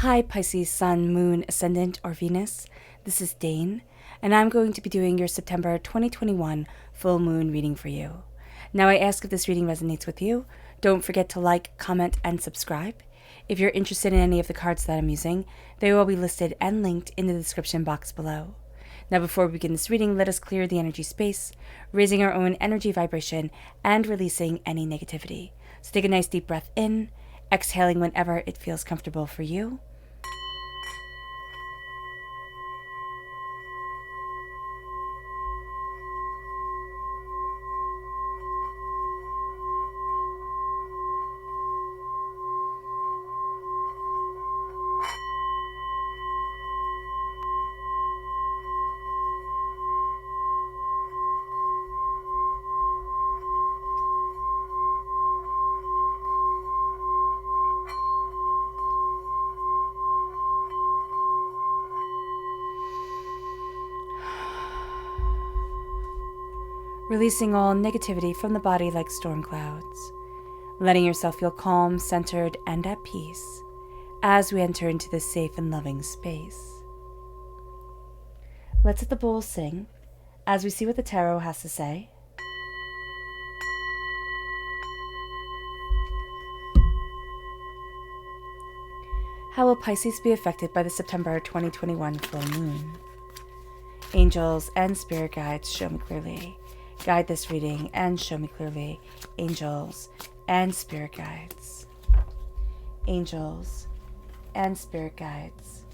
Hi Pisces, Sun, Moon, Ascendant, or Venus. This is Dane, and I'm going to be doing your September 2021 full moon reading for you. Now I ask if this reading resonates with you. Don't forget to like, comment, and subscribe. If you're interested in any of the cards that I'm using, they will be listed and linked in the description box below. Now before we begin this reading, let us clear the energy space, raising our own energy vibration and releasing any negativity. So take a nice deep breath in, exhaling whenever it feels comfortable for you. Releasing all negativity from the body like storm clouds, letting yourself feel calm, centered, and at peace as we enter into this safe and loving space. Let's let the bowl sing as we see what the tarot has to say. How will Pisces be affected by the September 2021 full moon? Angels and spirit guides, show me clearly. Guide this reading and show me clearly. Angels and spirit guides. Angels and spirit guides.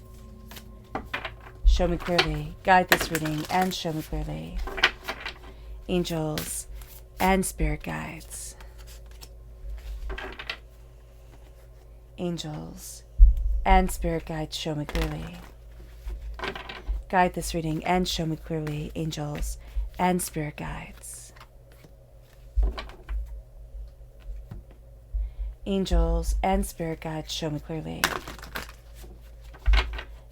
Show me clearly. Guide this reading and show me clearly. Angels and spirit guides. Angels and spirit guides, show me clearly. Guide this reading and show me clearly. Angels and spirit guides. Angels and spirit guides, show me clearly.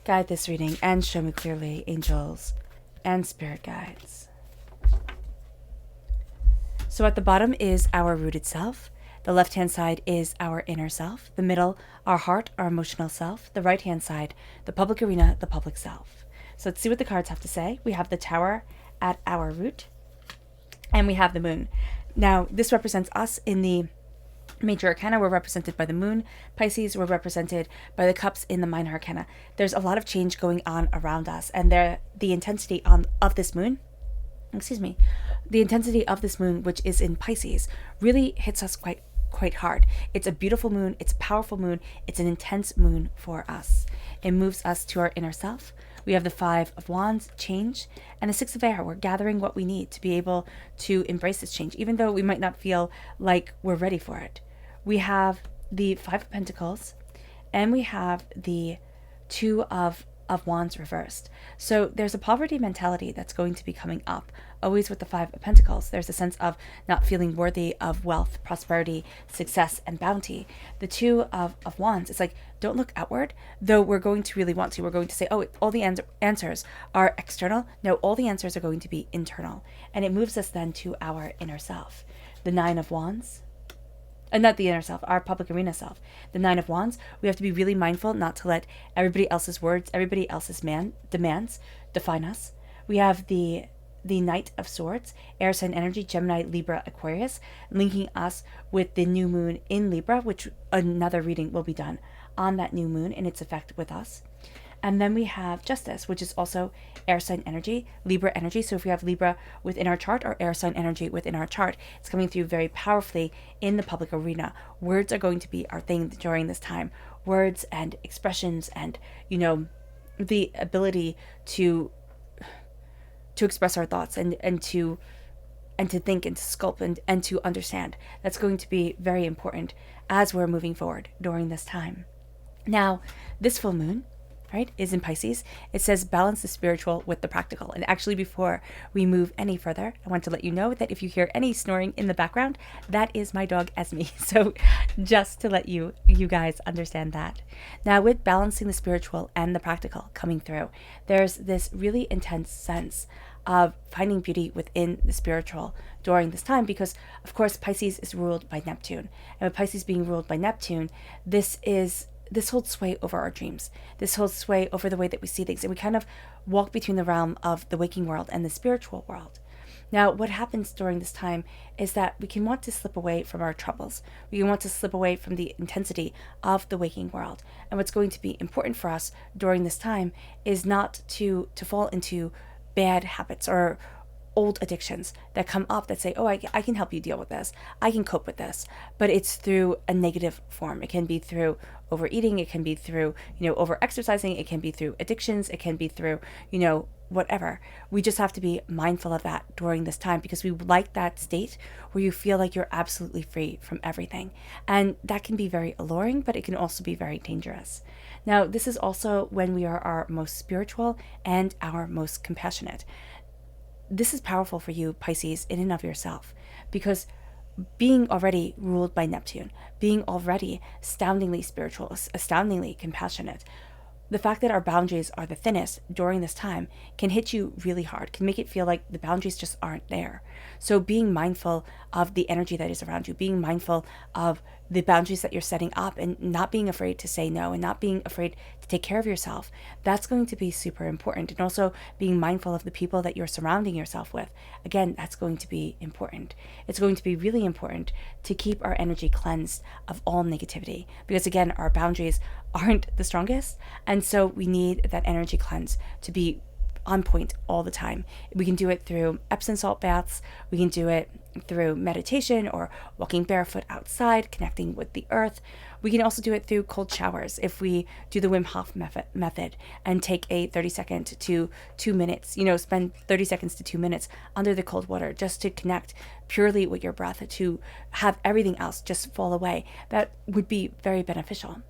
Guide this reading and show me clearly. Angels and spirit guides. So at the bottom is our rooted self. The left-hand side is our inner self. The middle, our heart, our emotional self. The right-hand side, the public arena, the public self. So let's see what the cards have to say. We have the Tower at our root, and we have the Moon. Now, this represents us in the Major Arcana. We're represented by the Moon. Pisces, we're represented by the Cups in the Minor Arcana. There's a lot of change going on around us, and the intensity of this moon, the intensity of this moon, which is in Pisces, really hits us quite hard. It's a beautiful moon. It's a powerful moon. It's an intense moon for us. It moves us to our inner self. We have the Five of Wands, change, and the Six of Air. We're gathering what we need to be able to embrace this change, even though we might not feel like we're ready for it. We have the Five of Pentacles, and we have the Two of Wands reversed. So there's a poverty mentality that's going to be coming up. Always with the Five of Pentacles, there's a sense of not feeling worthy of wealth, prosperity, success, and bounty. The Two of Wands, it's like, don't look outward, though we're going to really want to. We're going to say, oh, all the answers are external. No, all the answers are going to be internal. And it moves us then to our inner self. The Nine of Wands, not the inner self, our public arena self. The Nine of Wands, we have to be really mindful not to let everybody else's words, everybody else's demands define us. We have the Knight of Swords, air sign energy, Gemini, Libra, Aquarius, linking us with the new moon in Libra, which another reading will be done on that new moon and its effect with us. And then we have Justice, which is also air sign energy, Libra energy. So if we have Libra within our chart or air sign energy within our chart, it's coming through very powerfully in the public arena. Words are going to be our thing during this time. Words and expressions and, the ability to express our thoughts and to think and to sculpt and to understand. That's going to be very important as we're moving forward during this time. Now, this full moon, right, is in Pisces. It says balance the spiritual with the practical. And actually, before we move any further, I want to let you know that if you hear any snoring in the background, that is my dog Esme. So just to let you guys understand that. Now, with balancing the spiritual and the practical coming through, there's this really intense sense of finding beauty within the spiritual during this time, because of course Pisces is ruled by Neptune, and with Pisces being ruled by Neptune, this is this holds sway over our dreams. This holds sway over the way that we see things. And we kind of walk between the realm of the waking world and the spiritual world. Now, what happens during this time is that we can want to slip away from our troubles. We can want to slip away from the intensity of the waking world. And what's going to be important for us during this time is not to fall into bad habits or old addictions that come up that say, oh, I can help you deal with this. I can cope with this. But it's through a negative form. It can be through overeating. It can be through, over exercising. It can be through addictions. It can be through, whatever. We just have to be mindful of that during this time, because we like that state where you feel like you're absolutely free from everything. And that can be very alluring, but it can also be very dangerous. Now, this is also when we are our most spiritual and our most compassionate. This is powerful for you, Pisces, in and of yourself, because being already ruled by Neptune, being already astoundingly spiritual, astoundingly compassionate, the fact that our boundaries are the thinnest during this time can hit you really hard, can make it feel like the boundaries just aren't there. So being mindful of the energy that is around you, being mindful of the boundaries that you're setting up, and not being afraid to say no, and not being afraid to take care of yourself, that's going to be super important. And also being mindful of the people that you're surrounding yourself with. Again, that's going to be important. It's going to be really important to keep our energy cleansed of all negativity, because again, our boundaries aren't the strongest. And so we need that energy cleanse to be on point all the time. We can do it through Epsom salt baths. We can do it through meditation or walking barefoot outside, connecting with the earth. We can also do it through cold showers if we do the Wim Hof method and take a 30-second to 2 minutes, spend 30 seconds to 2 minutes under the cold water just to connect purely with your breath, to have everything else just fall away. That would be very beneficial.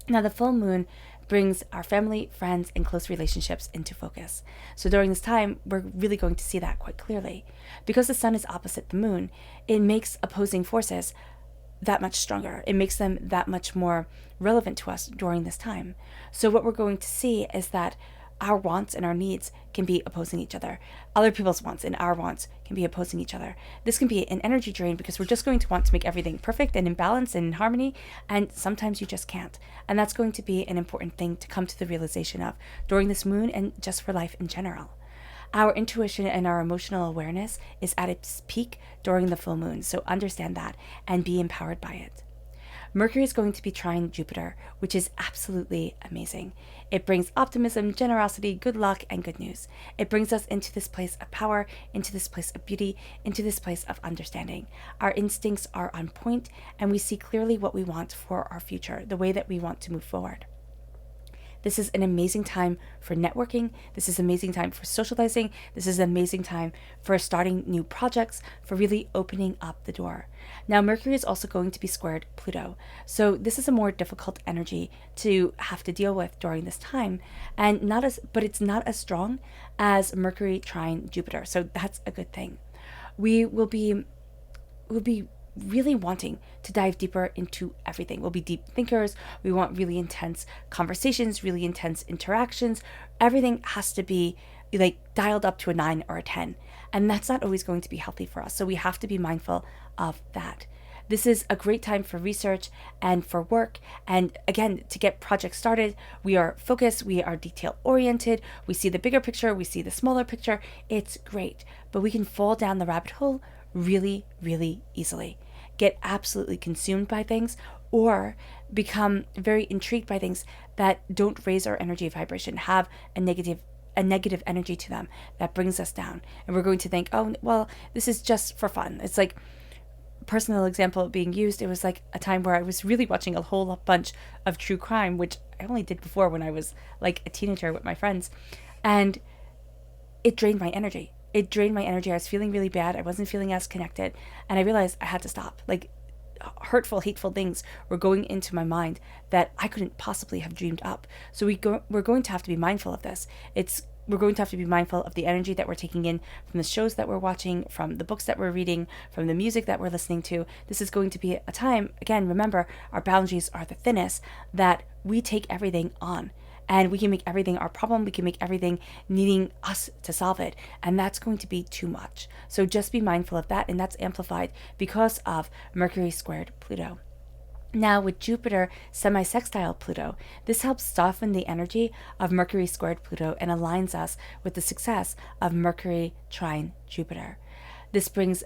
Now, the full moon brings our family, friends, and close relationships into focus. So during this time, we're really going to see that quite clearly. Because the sun is opposite the moon, it makes opposing forces that much stronger. It makes them that much more relevant to us during this time. So what we're going to see is that our wants and our needs can be opposing each other. Other people's wants and our wants can be opposing each other. This can be an energy drain, because we're just going to want to make everything perfect and in balance and in harmony, and sometimes you just can't. And that's going to be an important thing to come to the realization of during this moon, and just for life in general. Our intuition and our emotional awareness is at its peak during the full moon, so understand that and be empowered by it. Mercury is going to be trine Jupiter, which is absolutely amazing. It brings optimism, generosity, good luck, and good news. It brings us into this place of power, into this place of beauty, into this place of understanding. Our instincts are on point, and we see clearly what we want for our future, the way that we want to move forward. This is an amazing time for networking. This is an amazing time for socializing. This is an amazing time for starting new projects, for really opening up the door. Now, Mercury is also going to be squared Pluto. So this is a more difficult energy to have to deal with during this time, and but it's not as strong as Mercury trine Jupiter. So that's a good thing. We'll be really wanting to dive deeper into everything. We'll be deep thinkers. We want really intense conversations, really intense interactions. Everything has to be dialed up to a 9 or a 10. And that's not always going to be healthy for us. So we have to be mindful of that. This is a great time for research and for work. And again, to get projects started, we are focused, we are detail oriented, we see the bigger picture, we see the smaller picture. It's great, but we can fall down the rabbit hole really, really easily. Get absolutely consumed by things, or become very intrigued by things that don't raise our energy vibration, have a negative energy to them that brings us down. And we're going to think, oh, well, this is just for fun. It's like, personal example being used, it was like a time where I was really watching a whole bunch of true crime, which I only did before when I was like a teenager with my friends. And it drained my energy. I was feeling really bad. I wasn't feeling as connected. And I realized I had to stop. Like, hurtful, hateful things were going into my mind that I couldn't possibly have dreamed up. So we're going to have to be mindful of this. We're going to have to be mindful of the energy that we're taking in from the shows that we're watching, from the books that we're reading, from the music that we're listening to. This is going to be a time, again, remember, our boundaries are the thinnest, that we take everything on. And we can make everything our problem. We can make everything needing us to solve it. And that's going to be too much. So just be mindful of that. And that's amplified because of Mercury squared Pluto. Now, with Jupiter semi-sextile Pluto, this helps soften the energy of Mercury squared Pluto and aligns us with the success of Mercury trine Jupiter. This brings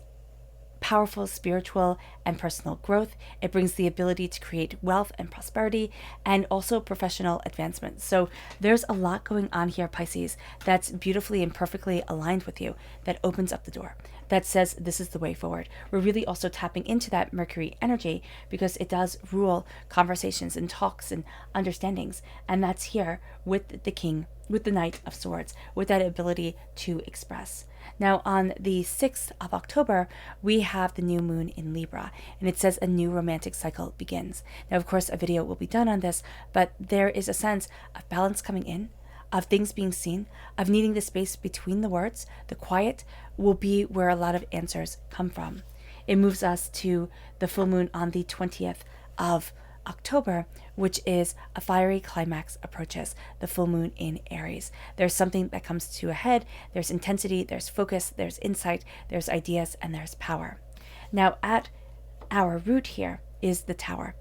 powerful spiritual and personal growth. It brings the ability to create wealth and prosperity and also professional advancement. So there's a lot going on here, Pisces, that's beautifully and perfectly aligned with you, that opens up the door, that says this is the way forward. We're really also tapping into that Mercury energy because it does rule conversations and talks and understandings. And that's here with the King, with the Knight of Swords, with that ability to express. Now, on the 6th of October, we have the new moon in Libra, and it says a new romantic cycle begins. Now, of course, a video will be done on this, but there is a sense of balance coming in, of things being seen, of needing the space between the words. The quiet will be where a lot of answers come from. It moves us to the full moon on the 20th of October, which is a fiery climax approaches, the full moon in Aries. There's something that comes to a head. There's intensity, there's focus, there's insight, there's ideas, and there's power. Now, at our root here is the Tower.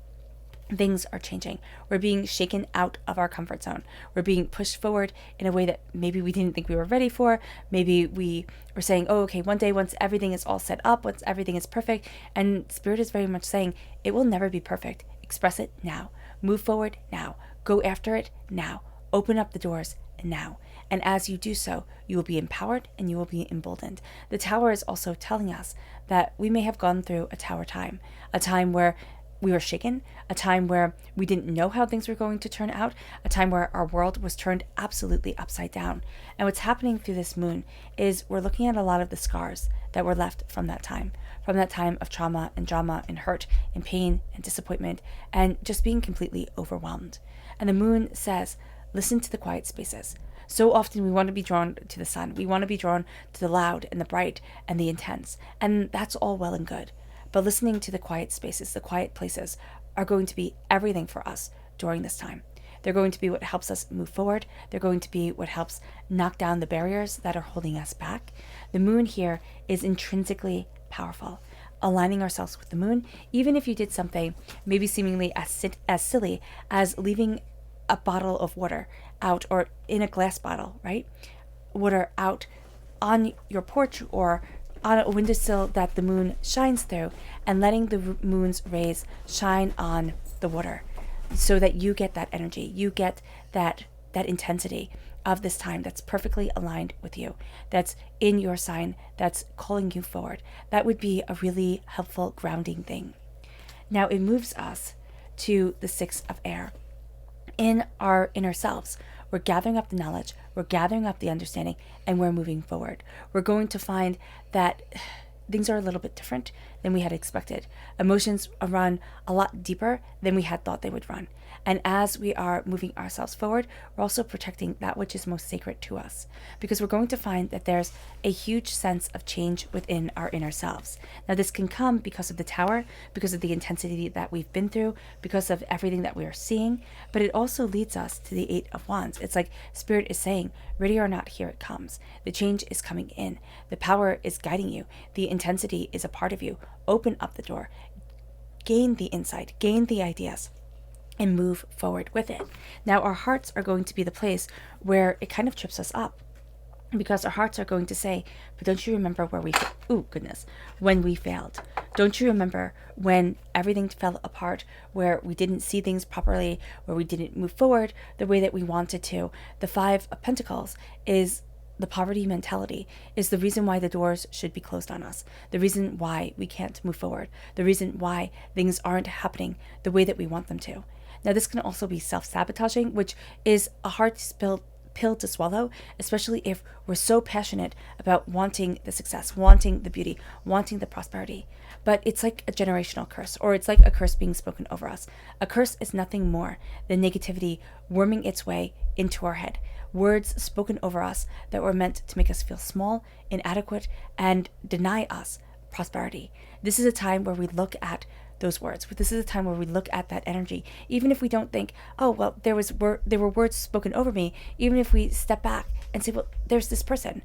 Things are changing. We're being shaken out of our comfort zone. We're being pushed forward in a way that maybe we didn't think we were ready for. Maybe we were saying, oh, okay, one day once everything is all set up, once everything is perfect. And Spirit is very much saying it will never be perfect. Express it now. Move forward now. Go after it now. Open up the doors now. And as you do so, you will be empowered and you will be emboldened. The Tower is also telling us that we may have gone through a tower time, a time where we were shaken, a time where we didn't know how things were going to turn out, a time where our world was turned absolutely upside down. And what's happening through this moon is we're looking at a lot of the scars that were left from that time of trauma and drama and hurt and pain and disappointment and just being completely overwhelmed. And the moon says, listen to the quiet spaces. So often we want to be drawn to the sun. We want to be drawn to the loud and the bright and the intense. And that's all well and good. But listening to the quiet spaces, the quiet places, are going to be everything for us during this time. They're going to be what helps us move forward. They're going to be what helps knock down the barriers that are holding us back. The moon here is intrinsically powerful. Aligning ourselves with the moon, even if you did something maybe seemingly as silly as leaving a bottle of water out, or in a glass bottle, right? Water out on your porch or on a windowsill that the moon shines through, and letting the moon's rays shine on the water so that you get that energy, you get that intensity of this time that's perfectly aligned with you, that's in your sign, that's calling you forward. That would be a really helpful grounding thing. Now it moves us to the 6 of air. In our inner selves, we're gathering up the knowledge, we're gathering up the understanding, and we're moving forward. We're going to find that things are a little bit different than we had expected. Emotions run a lot deeper than we had thought they would run. And as we are moving ourselves forward, we're also protecting that which is most sacred to us, because we're going to find that there's a huge sense of change within our inner selves. Now, this can come because of the Tower, because of the intensity that we've been through, because of everything that we are seeing, but it also leads us to the 8 of Wands. It's like Spirit is saying, ready or not, here it comes. The change is coming in. The power is guiding you. The intensity is a part of you. Open up the door. Gain the insight. Gain the ideas. And move forward with it. Now, our hearts are going to be the place where it kind of trips us up, because our hearts are going to say, but don't you remember when we failed? Don't you remember when everything fell apart, where we didn't see things properly, where we didn't move forward the way that we wanted to? The 5 of Pentacles is the poverty mentality, is the reason why the doors should be closed on us, the reason why we can't move forward, the reason why things aren't happening the way that we want them to. Now, this can also be self-sabotaging, which is a hard pill to swallow, especially if we're so passionate about wanting the success, wanting the beauty, wanting the prosperity. But it's like a generational curse, or it's like a curse being spoken over us. A curse is nothing more than negativity worming its way into our head. Words spoken over us that were meant to make us feel small, inadequate, and deny us prosperity. This is a time where we look at those words. This is a time where we look at that energy, even if we don't think, oh, well, there were words spoken over me. Even if we step back and say, well, there's this person,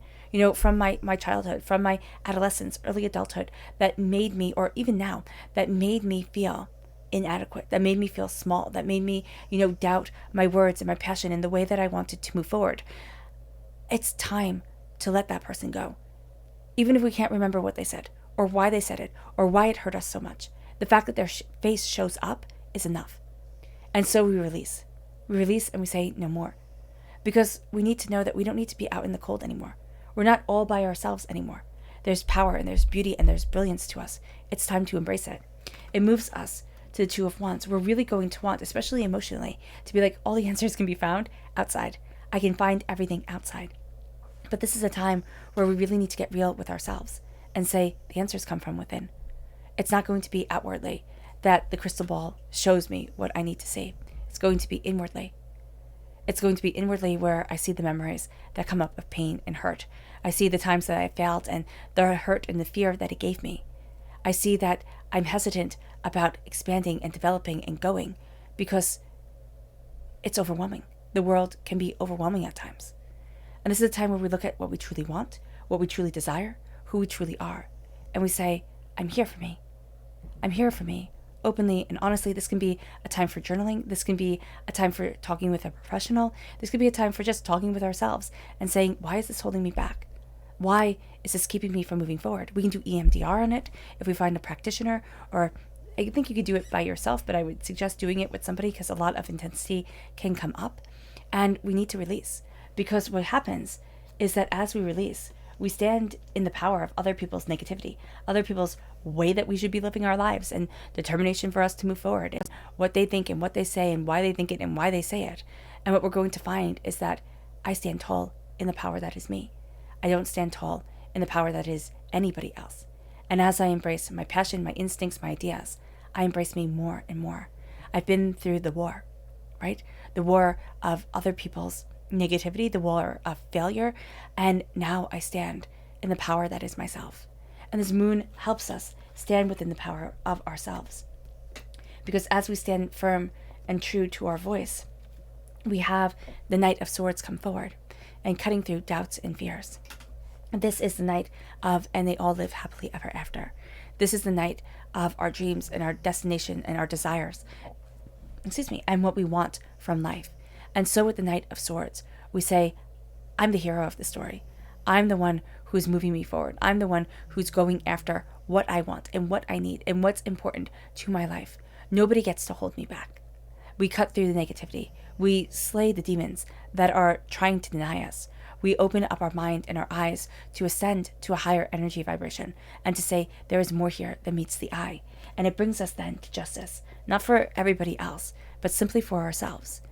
from my childhood, from my adolescence, early adulthood, that made me, or even now, that made me feel inadequate, that made me feel small, that made me, doubt my words and my passion and the way that I wanted to move forward. It's time to let that person go. Even if we can't remember what they said or why they said it or why it hurt us so much, the fact that their face shows up is enough. And so we release. We release and we say no more. Because we need to know that we don't need to be out in the cold anymore. We're not all by ourselves anymore. There's power and there's beauty and there's brilliance to us. It's time to embrace it. It moves us to the Two of Wands. We're really going to want, especially emotionally, to be like, all the answers can be found outside. I can find everything outside. But this is a time where we really need to get real with ourselves and say the answers come from within. It's not going to be outwardly that the crystal ball shows me what I need to see. It's going to be inwardly. It's going to be inwardly where I see the memories that come up of pain and hurt. I see the times that I failed and the hurt and the fear that it gave me. I see that I'm hesitant about expanding and developing and going because it's overwhelming. The world can be overwhelming at times. And this is a time where we look at what we truly want, what we truly desire, who we truly are. And we say, I'm here for me. I'm here for me. Openly and honestly, this can be a time for journaling. This can be a time for talking with a professional. This could be a time for just talking with ourselves and saying, why is this holding me back? Why is this keeping me from moving forward? We can do EMDR on it if we find a practitioner, or I think you could do it by yourself, but I would suggest doing it with somebody because a lot of intensity can come up. And we need to release, because what happens is that as we release, we stand in the power of other people's negativity, other people's way that we should be living our lives, and determination for us to move forward, and what they think and what they say and why they think it and why they say it. And what we're going to find is that I stand tall in the power that is me. I don't stand tall in the power that is anybody else. And as I embrace my passion, my instincts, my ideas, I embrace me more and more. I've been through the war, right? The war of other people's negativity, the war of failure, and now I stand in the power that is myself. And this moon helps us stand within the power of ourselves. Because as we stand firm and true to our voice, we have the Knight of Swords come forward and cutting through doubts and fears. This is the night of, and they all live happily ever after. This is the night of our dreams and our destination and our desires, and what we want from life. And so with the Knight of Swords, we say, I'm the hero of the story. I'm the one who's moving me forward. I'm the one who's going after what I want and what I need and what's important to my life. Nobody gets to hold me back. We cut through the negativity. We slay the demons that are trying to deny us. We open up our mind and our eyes to ascend to a higher energy vibration and to say there is more here than meets the eye. And it brings us then to justice, not for everybody else, but simply for ourselves.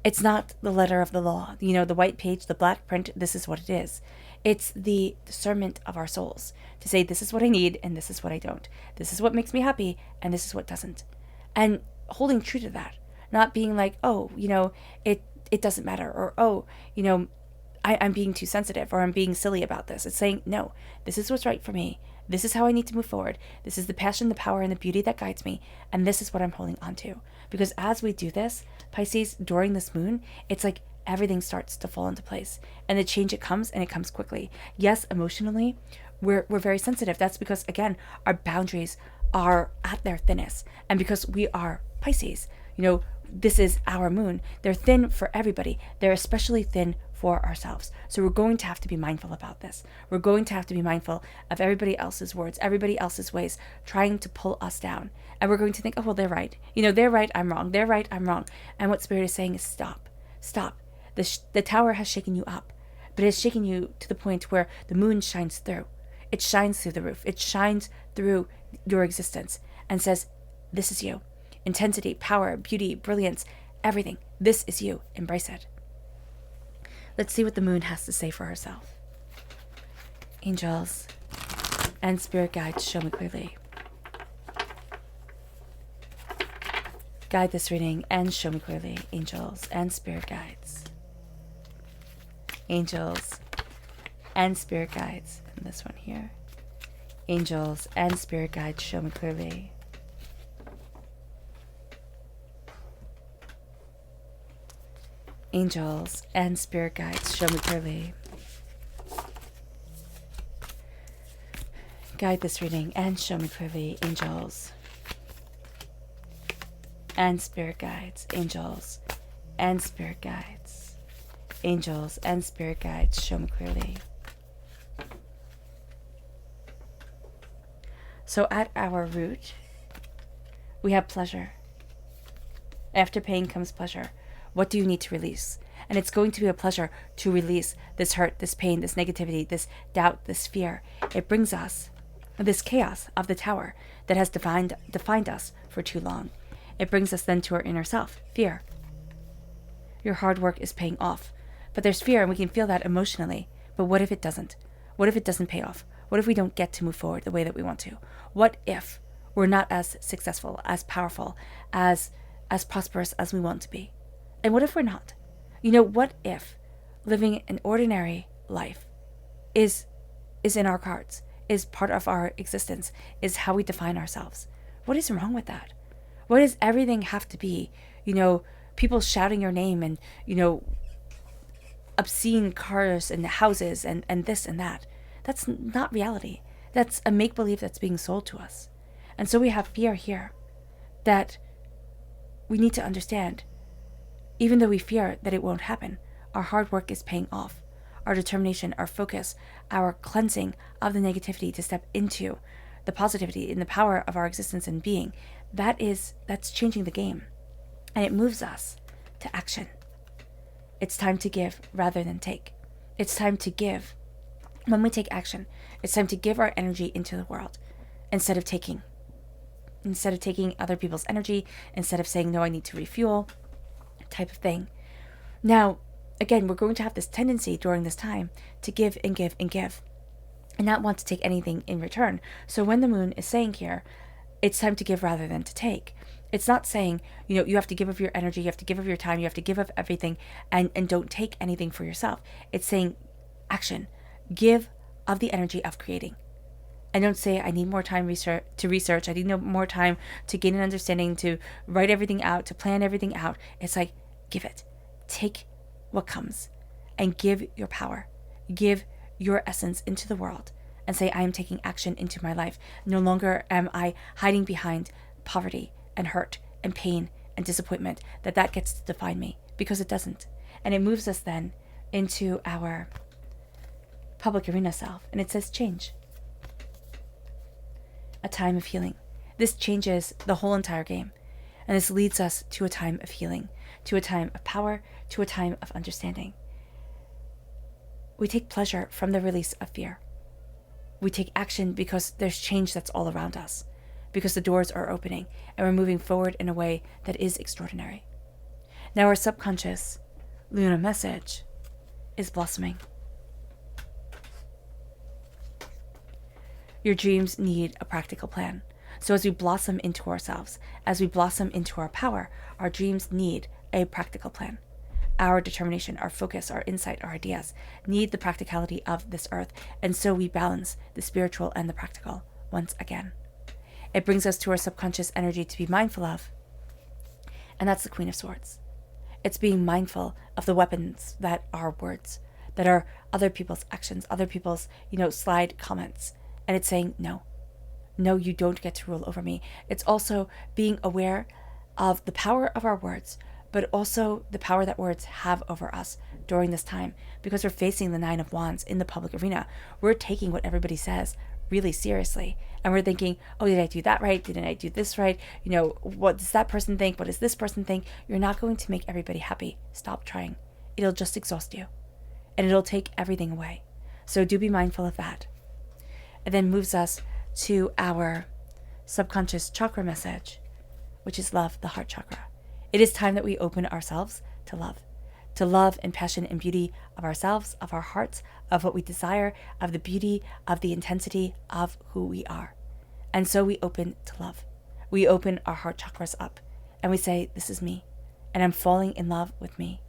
It's not the letter of the law, the white page, the black print, this is what it is. It's the discernment of our souls to say this is what I need and this is what I don't. This is what makes me happy and this is what doesn't. And holding true to that, not being like, it doesn't matter, or, I'm being too sensitive, or I'm being silly about this. It's saying, no, this is what's right for me. This is how I need to move forward. This is the passion, the power, and the beauty that guides me. And this is what I'm holding on to. Because as we do this, Pisces, during this moon, it's like everything starts to fall into place. And the change, it comes, and it comes quickly. Yes, emotionally, we're very sensitive. That's because, again, our boundaries are at their thinnest. And because we are Pisces, this is our moon. They're thin for everybody. They're especially thin for ourselves. So we're going to have to be mindful about this. We're going to have to be mindful of everybody else's words, everybody else's ways, trying to pull us down. And we're going to think, oh, well, they're right. They're right, I'm wrong. They're right, I'm wrong. And what Spirit is saying is stop. Stop. The tower has shaken you up, but it has shaken you to the point where the moon shines through. It shines through the roof. It shines through your existence and says, this is you. Intensity, power, beauty, brilliance, everything. This is you. Embrace it. Let's see what the moon has to say for herself. Angels and spirit guides, show me clearly. Guide this reading and show me clearly. Angels and spirit guides. Angels and spirit guides. And this one here. Angels and spirit guides, show me clearly. Angels and spirit guides, show me clearly. Guide this reading and show me clearly. Angels and spirit guides, angels and spirit guides, angels and spirit guides, show me clearly. So at our root, we have pleasure. After pain comes pleasure. What do you need to release? And it's going to be a pleasure to release this hurt, this pain, this negativity, this doubt, this fear. It brings us this chaos of the tower that has defined us for too long. It brings us then to our inner self, fear. Your hard work is paying off. But there's fear, and we can feel that emotionally. But what if it doesn't? What if it doesn't pay off? What if we don't get to move forward the way that we want to? What if we're not as successful, as powerful, as prosperous as we want to be? And what if we're not? What if living an ordinary life is in our cards, is part of our existence, is how we define ourselves? What is wrong with that? Why does everything have to be, people shouting your name and, obscene cars and houses and this and that? That's not reality. That's a make-believe that's being sold to us. And so we have fear here that we need to understand. Even though we fear that it won't happen, our hard work is paying off. Our determination, our focus, our cleansing of the negativity to step into the positivity in the power of our existence and being, that's changing the game. And it moves us to action. It's time to give rather than take. It's time to give. When we take action, it's time to give our energy into the world instead of taking other people's energy, instead of saying, no, I need to refuel, type of thing. Now, again, we're going to have this tendency during this time to give and give and give and not want to take anything in return. So when the moon is saying here, it's time to give rather than to take, it's not saying, you have to give of your energy, you have to give of your time, you have to give of everything and don't take anything for yourself. It's saying action, give of the energy of creating. And don't say, I need more time to research. I need more time to gain an understanding, to write everything out, to plan everything out. It's like, give it. Take what comes and give your power. Give your essence into the world and say, I am taking action into my life. No longer am I hiding behind poverty and hurt and pain and disappointment, that gets to define me, because it doesn't. And it moves us then into our public arena self. And it says change. A time of healing. This changes the whole entire game. And this leads us to a time of healing, to a time of power, to a time of understanding. We take pleasure from the release of fear. We take action because there's change that's all around us, because the doors are opening and we're moving forward in a way that is extraordinary. Now our subconscious Luna message is blossoming. Your dreams need a practical plan. So as we blossom into ourselves, as we blossom into our power, our dreams need a practical plan. Our determination, our focus, our insight, our ideas need the practicality of this earth. And so we balance the spiritual and the practical once again. It brings us to our subconscious energy to be mindful of. And that's the Queen of Swords. It's being mindful of the weapons that are words, that are other people's actions, other people's, slide comments. And it's saying, no, you don't get to rule over me. It's also being aware of the power of our words, but also the power that words have over us during this time, because we're facing the 9 of Wands in the public arena. We're taking what everybody says really seriously. And we're thinking, oh, did I do that right? Didn't I do this right? What does that person think? What does this person think? You're not going to make everybody happy. Stop trying. It'll just exhaust you. And it'll take everything away. So do be mindful of that. It then moves us to our subconscious chakra message, which is love, the heart chakra. It is time that we open ourselves to love and passion and beauty of ourselves, of our hearts, of what we desire, of the beauty, of the intensity of who we are. And so we open to love. We open our heart chakras up and we say, this is me, and I'm falling in love with me.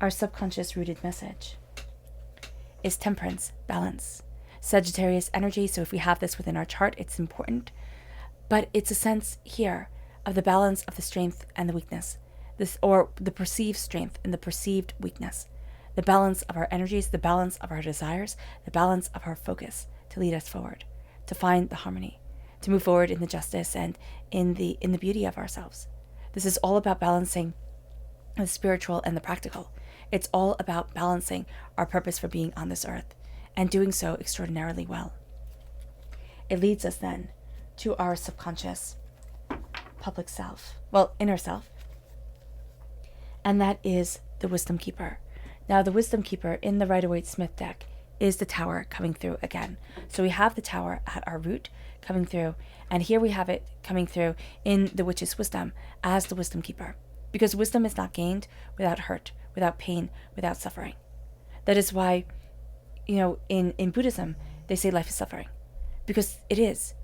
Our subconscious rooted message is temperance, balance, Sagittarius energy. So if we have this within our chart, it's important. But it's a sense here of the balance of the strength and the weakness, or the perceived strength and the perceived weakness, the balance of our energies, the balance of our desires, the balance of our focus to lead us forward, to find the harmony, to move forward in the justice and in the beauty of ourselves. This is all about balancing the spiritual and the practical. It's all about balancing our purpose for being on this earth and doing so extraordinarily well. It leads us then to our subconscious public self, inner self, and that is the Wisdom Keeper. Now, the Wisdom Keeper in the Rider-Waite-Smith deck is the Tower coming through again. So we have the Tower at our root coming through, and here we have it coming through in the Witch's Wisdom as the Wisdom Keeper, because wisdom is not gained without hurt, without pain, without suffering. That is why, in Buddhism, they say life is suffering, because it is.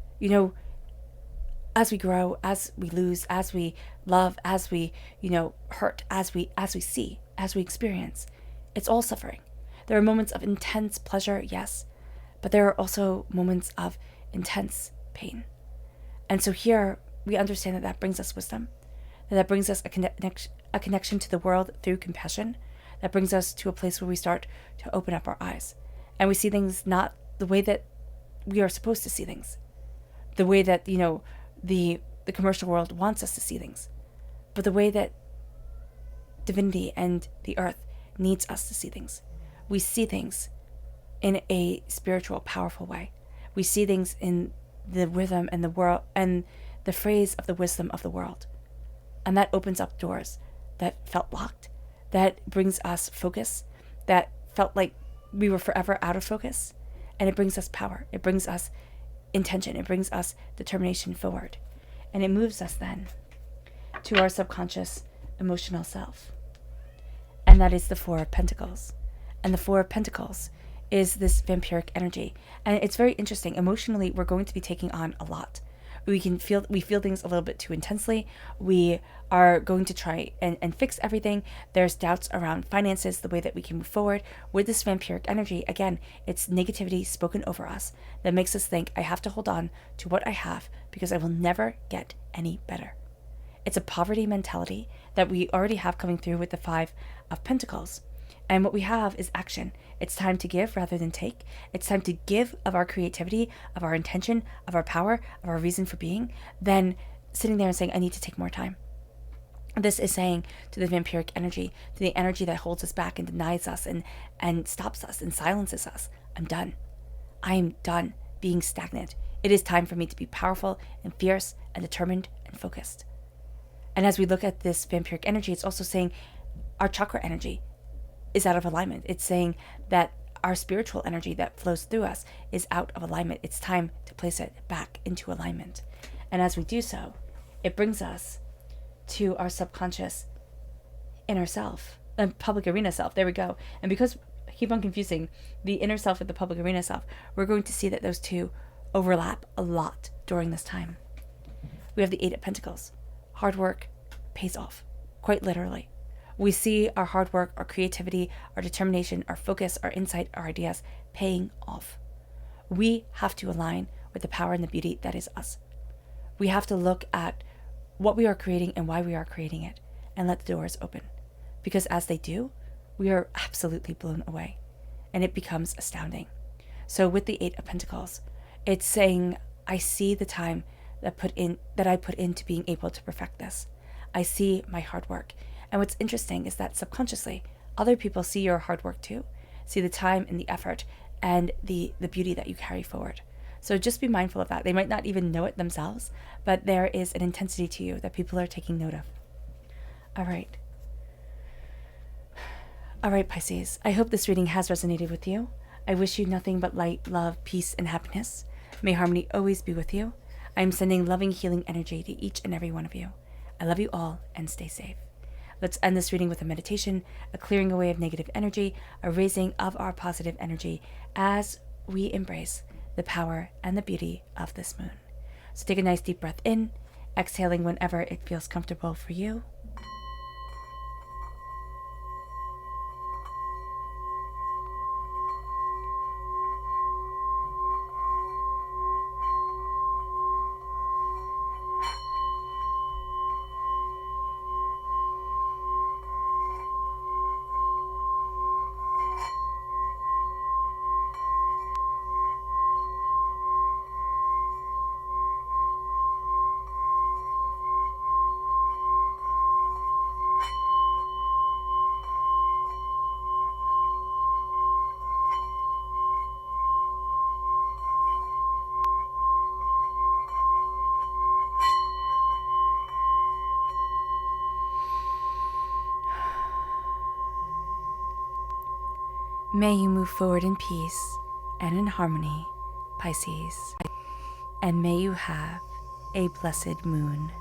As we grow, as we lose, as we love, as we, hurt, as we see, as we experience, it's all suffering. There are moments of intense pleasure, yes, but there are also moments of intense pain. And so here we understand that brings us wisdom, that brings us a connection to the world through compassion, that brings us to a place where we start to open up our eyes. And we see things not the way that we are supposed to see things, the way that, the commercial world wants us to see things, but the way that divinity and the earth needs us to see things. We see things in a spiritual, powerful way. We see things in the rhythm and the world and the phrase of the wisdom of the world. And that opens up doors that felt locked, that brings us focus, that felt like we were forever out of focus. And it brings us power. It brings us intention. It brings us determination forward. And it moves us then to our subconscious emotional self. And that is the Four of Pentacles. And the Four of Pentacles is this vampiric energy. And it's very interesting. Emotionally, we're going to be taking on a lot. We feel things a little bit too intensely. We are going to try and fix everything. There's doubts around finances, the way that we can move forward. With this vampiric energy, again, it's negativity spoken over us that makes us think, I have to hold on to what I have because I will never get any better. It's a poverty mentality that we already have coming through with the Five of Pentacles. And what we have is action. It's time to give rather than take. It's time to give of our creativity, of our intention, of our power, of our reason for being, than sitting there and saying, I need to take more time. This is saying to the vampiric energy, to the energy that holds us back and denies us and stops us and silences us, I'm done. I'm done being stagnant. It is time for me to be powerful and fierce and determined and focused. And as we look at this vampiric energy, it's also saying our chakra energy is out of alignment. It's saying that our spiritual energy that flows through us is out of alignment. It's time to place it back into alignment. And as we do so, it brings us to our subconscious inner self, public arena self. There we go. And because I keep on confusing the inner self with the public arena self, we're going to see that those two overlap a lot during this time. We have the Eight of Pentacles. Hard work pays off, quite literally. We see our hard work, our creativity, our determination, our focus, our insight, our ideas paying off. We have to align with the power and the beauty that is us. We have to look at what we are creating and why we are creating it and let the doors open. Because as they do, we are absolutely blown away and it becomes astounding. So with the Eight of Pentacles, it's saying, I see the time that I put into being able to perfect this. I see my hard work. And what's interesting is that subconsciously, other people see your hard work too, see the time and the effort and the beauty that you carry forward. So just be mindful of that. They might not even know it themselves, but there is an intensity to you that people are taking note of. All right, Pisces, I hope this reading has resonated with you. I wish you nothing but light, love, peace, and happiness. May harmony always be with you. I am sending loving, healing energy to each and every one of you. I love you all and stay safe. Let's end this reading with a meditation, a clearing away of negative energy, a raising of our positive energy as we embrace the power and the beauty of this moon. So take a nice deep breath in, exhaling whenever it feels comfortable for you. May you move forward in peace and in harmony, Pisces. And may you have a blessed moon.